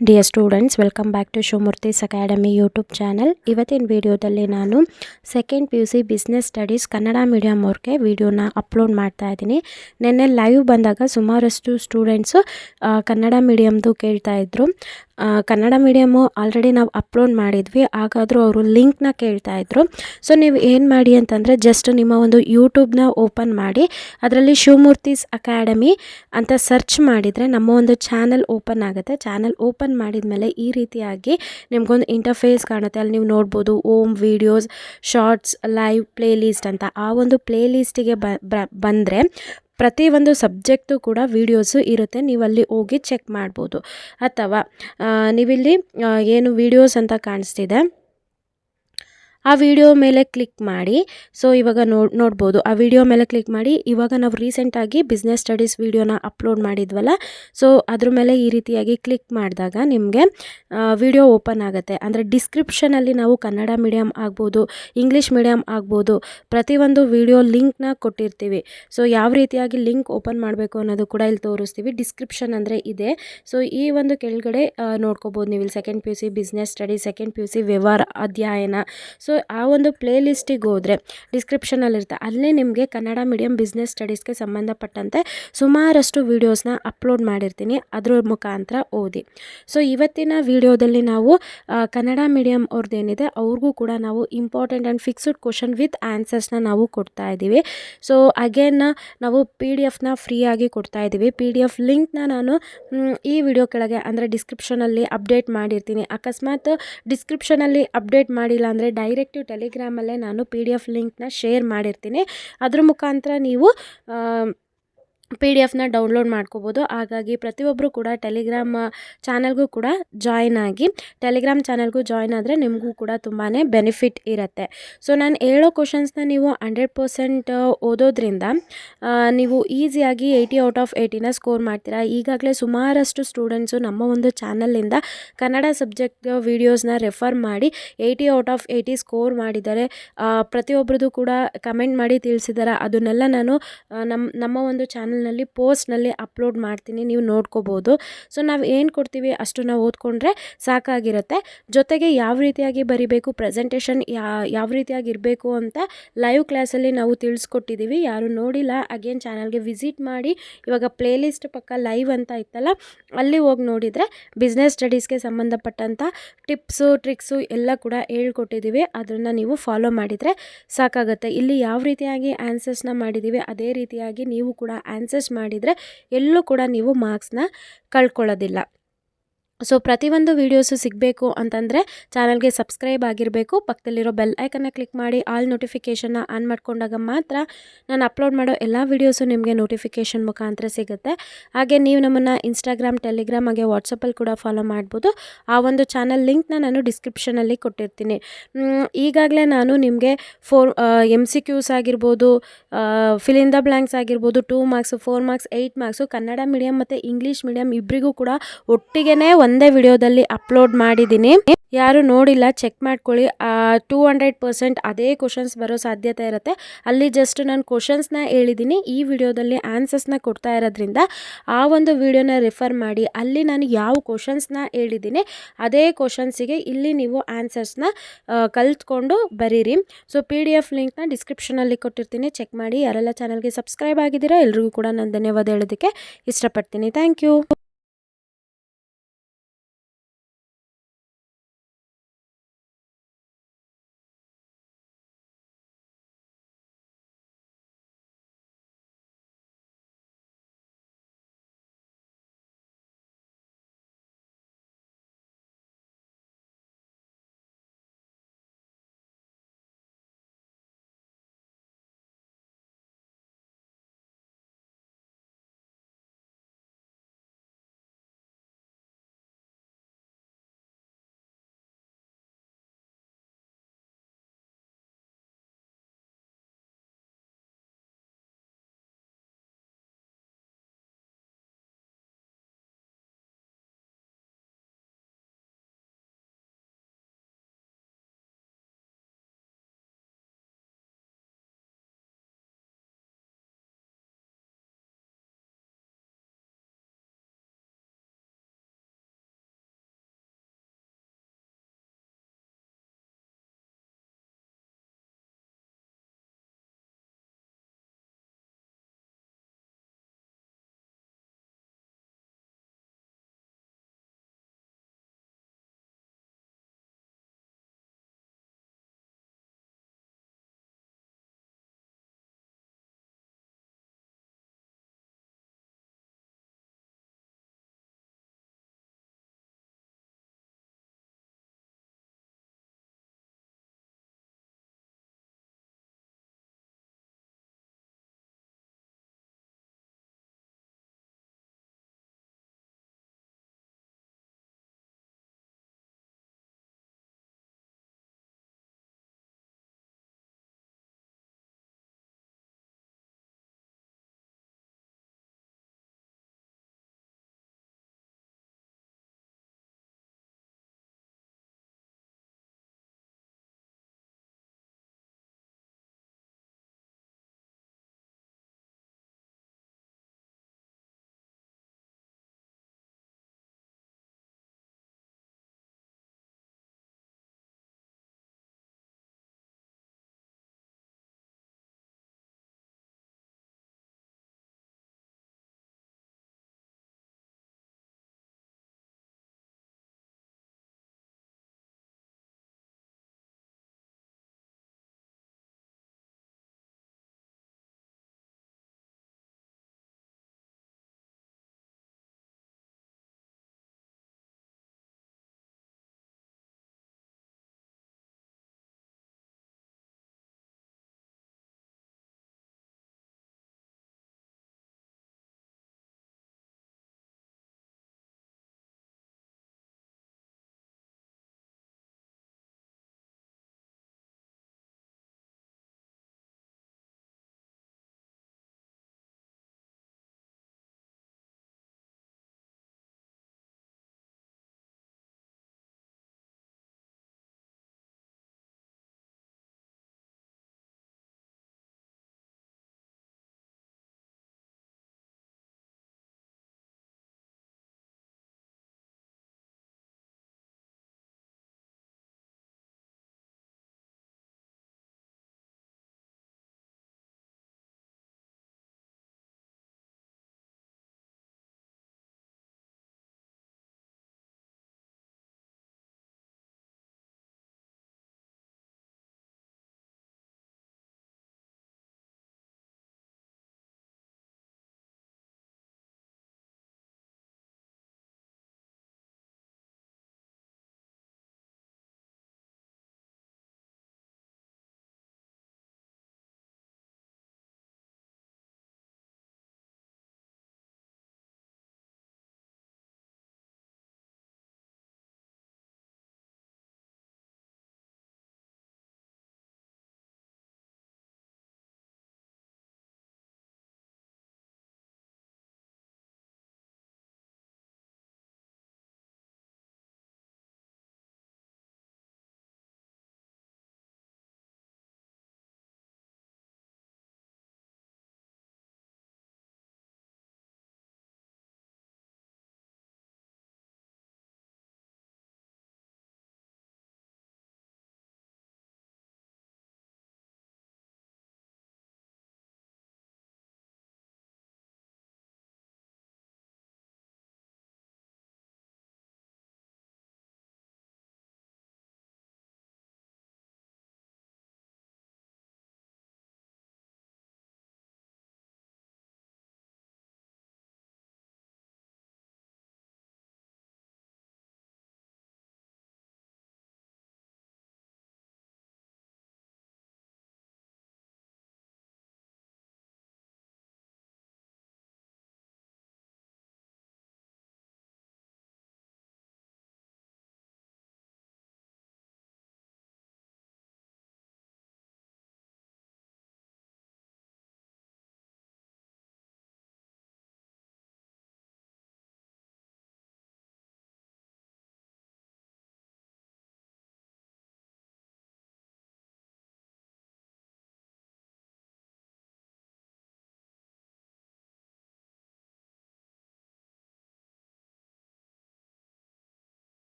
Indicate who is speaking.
Speaker 1: Dear students, welcome back to Shivamurthy's academy YouTube channel. ಇವತ್ತಿನ ವಿಡಿಯೋದಲ್ಲಿ ನಾನು second P U C business studies Kannada medium ಅವ್ರಿಗೆ ವಿಡಿಯೋನ ಅಪ್ಲೋಡ್ ಮಾಡ್ತಾ ಇದ್ದೀನಿ. ನಿನ್ನೆ ಲೈವ್ ಬಂದಾಗ ಸುಮಾರಷ್ಟು ಸ್ಟೂಡೆಂಟ್ಸು ಕನ್ನಡ ಮೀಡಿಯಮ್ದು ಕೇಳ್ತಾ ಇದ್ರು. ಕನ್ನಡ ಮೀಡಿಯಮು ಆಲ್ರೆಡಿ ನಾವು ಅಪ್ಲೋಡ್ ಮಾಡಿದ್ವಿ, ಹಾಗಾದರೂ ಅವರು ಲಿಂಕ್ನ ಕೇಳ್ತಾಯಿದ್ರು. ಸೊ ನೀವು ಏನು ಮಾಡಿ ಅಂತಂದರೆ, ಜಸ್ಟ್ ನಿಮ್ಮ ಒಂದು ಯೂಟ್ಯೂಬ್ನ ಓಪನ್ ಮಾಡಿ ಅದರಲ್ಲಿ ಶಿವಮೂರ್ತಿಸ್ ಅಕಾಡೆಮಿ ಅಂತ ಸರ್ಚ್ ಮಾಡಿದರೆ ನಮ್ಮ ಒಂದು ಚಾನಲ್ ಓಪನ್ ಆಗುತ್ತೆ. ಚಾನಲ್ ಓಪನ್ ಮಾಡಿದ ಮೇಲೆ ಈ ರೀತಿಯಾಗಿ ನಿಮಗೊಂದು ಇಂಟರ್ಫೇಸ್ ಕಾಣುತ್ತೆ. ಅಲ್ಲಿ ನೀವು ನೋಡ್ಬೋದು home videos, shorts, live, playlist ಅಂತ. ಆ ಒಂದು ಪ್ಲೇ ಲಿಸ್ಟಿಗೆ ಬಂದರೆ ಪ್ರತಿಯೊಂದು ಸಬ್ಜೆಕ್ಟು ಕೂಡ ವೀಡಿಯೋಸು ಇರುತ್ತೆ. ನೀವು ಅಲ್ಲಿ ಹೋಗಿ ಚೆಕ್ ಮಾಡ್ಬೋದು. ಅಥವಾ ನೀವಿಲ್ಲಿ ಏನು ವೀಡಿಯೋಸ್ ಅಂತ ಕಾಣಿಸ್ತಿದೆ ಆ ವಿಡಿಯೋ ಮೇಲೆ ಕ್ಲಿಕ್ ಮಾಡಿ. ಸೊ ಇವಾಗ ನೋಡ್ಬೋದು ಆ ವಿಡಿಯೋ ಮೇಲೆ ಕ್ಲಿಕ್ ಮಾಡಿ. ಇವಾಗ ನಾವು ರೀಸೆಂಟಾಗಿ ಬಿಸ್ನೆಸ್ ಸ್ಟಡೀಸ್ ವಿಡಿಯೋನ ಅಪ್ಲೋಡ್ ಮಾಡಿದ್ವಲ್ಲ, ಸೊ ಅದ್ರ ಮೇಲೆ ಈ ರೀತಿಯಾಗಿ ಕ್ಲಿಕ್ ಮಾಡಿದಾಗ ನಿಮಗೆ ವಿಡಿಯೋ ಓಪನ್ ಆಗುತ್ತೆ. ಅಂದರೆ ಡಿಸ್ಕ್ರಿಪ್ಷನಲ್ಲಿ ನಾವು ಕನ್ನಡ ಮೀಡಿಯಮ್ ಆಗ್ಬೋದು, ಇಂಗ್ಲೀಷ್ ಮೀಡಿಯಮ್ ಆಗ್ಬೋದು, ಪ್ರತಿಯೊಂದು ವಿಡಿಯೋ ಲಿಂಕ್ನ ಕೊಟ್ಟಿರ್ತೀವಿ. ಸೊ ಯಾವ ರೀತಿಯಾಗಿ ಲಿಂಕ್ ಓಪನ್ ಮಾಡಬೇಕು ಅನ್ನೋದು ಕೂಡ ಇಲ್ಲಿ ತೋರಿಸ್ತೀವಿ. ಡಿಸ್ಕ್ರಿಪ್ಷನ್ ಅಂದರೆ ಇದೆ. ಸೊ ಈ ಒಂದು ಕೆಳಗಡೆ ನೋಡ್ಕೋಬೋದು ನೀವು ಇಲ್ಲಿ second P U C business study, second P U C ವ್ಯವಹಾರ ಅಧ್ಯಯನ. ಸೊ ಆ ಒಂದು ಪ್ಲೇ ಲಿಸ್ಟಿಗೆ ಹೋದರೆ ಡಿಸ್ಕ್ರಿಪ್ಷನಲ್ಲಿರುತ್ತೆ. ಅಲ್ಲೇ ನಿಮಗೆ ಕನ್ನಡ ಮೀಡಿಯಮ್ ಬಿಸ್ನೆಸ್ ಸ್ಟಡೀಸ್ಗೆ ಸಂಬಂಧಪಟ್ಟಂತೆ ಸುಮಾರಷ್ಟು ವೀಡಿಯೋಸ್ನ ಅಪ್ಲೋಡ್ ಮಾಡಿರ್ತೀನಿ, ಅದ್ರ ಮುಖಾಂತರ ಓದಿ. ಸೊ ಇವತ್ತಿನ ವಿಡಿಯೋದಲ್ಲಿ ನಾವು ಕನ್ನಡ ಮೀಡಿಯಮ್ ಅವ್ರದ್ದೇನಿದೆ ಅವ್ರಿಗೂ ಕೂಡ ನಾವು important and fixed question with ಆನ್ಸರ್ಸ್ನ ನಾವು ಕೊಡ್ತಾ ಇದ್ದೀವಿ. ಸೊ ಅಗೇನ್ ನಾವು PDF ಫ್ರೀಯಾಗಿ ಕೊಡ್ತಾ ಇದ್ದೀವಿ. PDF ಲಿಂಕ್ನ ನಾನು ಈ ವಿಡಿಯೋ ಕೆಳಗೆ ಅಂದರೆ ಡಿಸ್ಕ್ರಿಪ್ಷನಲ್ಲಿ ಅಪ್ಡೇಟ್ ಮಾಡಿರ್ತೀನಿ. ಅಕಸ್ಮಾತ್ ಡಿಸ್ಕ್ರಿಪ್ಷನಲ್ಲಿ ಅಪ್ಡೇಟ್ ಮಾಡಿಲ್ಲ ಅಂದರೆ ಡೈರೆಕ್ಟ್ ಟೆಲಿಗ್ರಾಮಲ್ಲೇ ನಾನು PDF ಲಿಂಕ್ನ ಶೇರ್ ಮಾಡಿರ್ತೀನಿ. ಅದ್ರ ಮುಖಾಂತರ ನೀವು PDF ಡೌನ್ಲೋಡ್ ಮಾಡ್ಕೋಬೋದು. ಹಾಗಾಗಿ ಪ್ರತಿಯೊಬ್ಬರು ಕೂಡ ಟೆಲಿಗ್ರಾಮ್ ಚಾನಲ್ಗೂ ಕೂಡ ಜಾಯ್ನ್ ಆಗಿ, ಟೆಲಿಗ್ರಾಮ್ ಚಾನಲ್ಗೂ ಜಾಯ್ನ್ ಆದರೆ ನಿಮಗೂ ಕೂಡ ತುಂಬಾ ಬೆನಿಫಿಟ್ ಇರುತ್ತೆ. ಸೊ ನಾನು ಹೇಳೋ ಕ್ವಶನ್ಸ್ನ ನೀವು 100% ಓದೋದ್ರಿಂದ ನೀವು ಈಸಿಯಾಗಿ 80 ಔಟ್ ಆಫ್ 80ನ ಸ್ಕೋರ್ ಮಾಡ್ತೀರಾ. ಈಗಾಗಲೇ ಸುಮಾರಷ್ಟು ಸ್ಟೂಡೆಂಟ್ಸು ನಮ್ಮ ಒಂದು ಚಾನಲಿಂದ ಕನ್ನಡ ಸಬ್ಜೆಕ್ಟ್ ವೀಡಿಯೋಸ್ನ ರೆಫರ್ ಮಾಡಿ 80 ಔಟ್ ಆಫ್ 80 ಸ್ಕೋರ್ ಮಾಡಿದ್ದಾರೆ. ಪ್ರತಿಯೊಬ್ಬರದು ಕೂಡ ಕಮೆಂಟ್ ಮಾಡಿ ತಿಳಿಸಿದ್ದಾರೆ. ಅದನ್ನೆಲ್ಲ ನಾನು ನಮ್ಮ ಒಂದು ಚಾನಲ್ನಲ್ಲಿ ಪೋಸ್ಟ್ನಲ್ಲಿ ಅಪ್ಲೋಡ್ ಮಾಡ್ತೀನಿ, ನೀವು ನೋಡ್ಕೋಬೋದು. ಸೊ ನಾವು ಏನು ಕೊಡ್ತೀವಿ ಅಷ್ಟು ನಾವು ಓದ್ಕೊಂಡ್ರೆ ಸಾಕಾಗಿರುತ್ತೆ. ಜೊತೆಗೆ ಯಾವ ರೀತಿಯಾಗಿ ಬರಿಬೇಕು, ಪ್ರೆಸೆಂಟೇಷನ್ ಯಾವ ರೀತಿಯಾಗಿ ಇರಬೇಕು ಅಂತ ಲೈವ್ ಕ್ಲಾಸಲ್ಲಿ ನಾವು ತಿಳಿಸ್ಕೊಟ್ಟಿದ್ದೀವಿ. ಯಾರು ನೋಡಿಲ್ಲ ಅಗೇನ್ ಚಾನಲ್ಗೆ ವಿಸಿಟ್ ಮಾಡಿ. ಇವಾಗ ಪ್ಲೇ ಲಿಸ್ಟ್ ಪಕ್ಕ ಲೈವ್ ಅಂತ ಇತ್ತಲ್ಲ, ಅಲ್ಲಿ ಹೋಗಿ ನೋಡಿದರೆ ಬಿಸ್ನೆಸ್ ಸ್ಟಡೀಸ್ಗೆ ಸಂಬಂಧಪಟ್ಟಂಥ ಟಿಪ್ಸು ಟ್ರಿಕ್ಸು ಎಲ್ಲ ಕೂಡ ಹೇಳ್ಕೊಟ್ಟಿದ್ದೀವಿ. ಅದನ್ನು ನೀವು ಫಾಲೋ ಮಾಡಿದರೆ ಸಾಕಾಗುತ್ತೆ. ಇಲ್ಲಿ ಯಾವ ರೀತಿಯಾಗಿ ಆನ್ಸರ್ಸ್ನ ಮಾಡಿದ್ದೀವಿ ಅದೇ ರೀತಿಯಾಗಿ ನೀವು ಕೂಡ ಆನ್ಸರ್ಸ್ ಮಾಡಿದರೆ ಎಲ್ಲೂ ಕೂಡ ನೀವು ಮಾರ್ಕ್ಸ್ನ ಕಳ್ಕೊಳ್ಳೋದಿಲ್ಲ. ಸೊ ಪ್ರತಿಯೊಂದು ವೀಡಿಯೋಸು ಸಿಗಬೇಕು ಅಂತಂದರೆ ಚಾನಲ್ಗೆ ಸಬ್ಸ್ಕ್ರೈಬ್ ಆಗಿರಬೇಕು. ಪಕ್ಕದಲ್ಲಿರೋ ಬೆಲ್ ಐಕನ್ನ ಕ್ಲಿಕ್ ಮಾಡಿ ಆಲ್ ನೋಟಿಫಿಕೇಷನ್ನ ಆನ್ ಮಾಡ್ಕೊಂಡಾಗ ಮಾತ್ರ ನಾನು ಅಪ್ಲೋಡ್ ಮಾಡೋ ಎಲ್ಲ ವೀಡಿಯೋಸು ನಿಮಗೆ ನೋಟಿಫಿಕೇಷನ್ ಮುಖಾಂತರ ಸಿಗುತ್ತೆ. ಹಾಗೆ ನೀವು ನಮ್ಮನ್ನು ಇನ್ಸ್ಟಾಗ್ರಾಮ್, ಟೆಲಿಗ್ರಾಮ್ ಹಾಗೆ ವಾಟ್ಸಪ್ಪಲ್ಲಿ ಕೂಡ ಫಾಲೋ ಮಾಡ್ಬೋದು. ಆ ಒಂದು ಚಾನಲ್ ಲಿಂಕ್ನ ನಾನು ಡಿಸ್ಕ್ರಿಪ್ಷನಲ್ಲಿ ಕೊಟ್ಟಿರ್ತೀನಿ. ಈಗಾಗಲೇ ನಾನು ನಿಮಗೆ MCQs ಆಗಿರ್ಬೋದು, ಫಿಲ್ ಇನ್ ದ ಬ್ಲ್ಯಾಂಕ್ಸ್ ಆಗಿರ್ಬೋದು, 2 marks, 4 marks, 8 marks Kannada medium ಮತ್ತು ಇಂಗ್ಲೀಷ್ ಮೀಡಿಯಮ್ ಇಬ್ಬರಿಗೂ ಕೂಡ ಒಟ್ಟಿಗೆ ಒಂದೇ ವಿಡಿಯೋದಲ್ಲಿ ಅಪ್ಲೋಡ್ ಮಾಡಿದ್ದೀನಿ. ಯಾರು ನೋಡಿಲ್ಲ ಚೆಕ್ ಮಾಡ್ಕೊಳ್ಳಿ. 200% ಅದೇ ಕ್ವಶನ್ಸ್ ಬರೋ ಸಾಧ್ಯತೆ ಇರುತ್ತೆ. ಅಲ್ಲಿ ಜಸ್ಟ್ ನಾನು ಕ್ವಶನ್ಸ್ನ ಹೇಳಿದ್ದೀನಿ, ಈ ವಿಡಿಯೋದಲ್ಲಿ ಆನ್ಸರ್ಸ್ನ ಕೊಡ್ತಾ ಇರೋದ್ರಿಂದ ಆ ಒಂದು ವಿಡಿಯೋನ ರೆಫರ್ ಮಾಡಿ. ಅಲ್ಲಿ ನಾನು ಯಾವ ಕ್ವಶನ್ಸ್ನ ಹೇಳಿದ್ದೀನಿ ಅದೇ ಕ್ವಶನ್ಸಿಗೆ ಇಲ್ಲಿ ನೀವು ಆನ್ಸರ್ಸ್ನ ಕಲ್ತ್ಕೊಂಡು ಬರೀರಿ. ಸೊ PDF ಲಿಂಕ್ನ ಡಿಸ್ಕ್ರಿಪ್ಷನಲ್ಲಿ ಕೊಟ್ಟಿರ್ತೀನಿ, ಚೆಕ್ ಮಾಡಿ. ಯಾರೆಲ್ಲ ಚಾನಲ್ಗೆ ಸಬ್ಸ್ಕ್ರೈಬ್ ಆಗಿದ್ದೀರಾ ಎಲ್ರಿಗೂ ಕೂಡ ನಾನು ಧನ್ಯವಾದ ಹೇಳೋದಕ್ಕೆ ಇಷ್ಟಪಡ್ತೀನಿ. Thank you.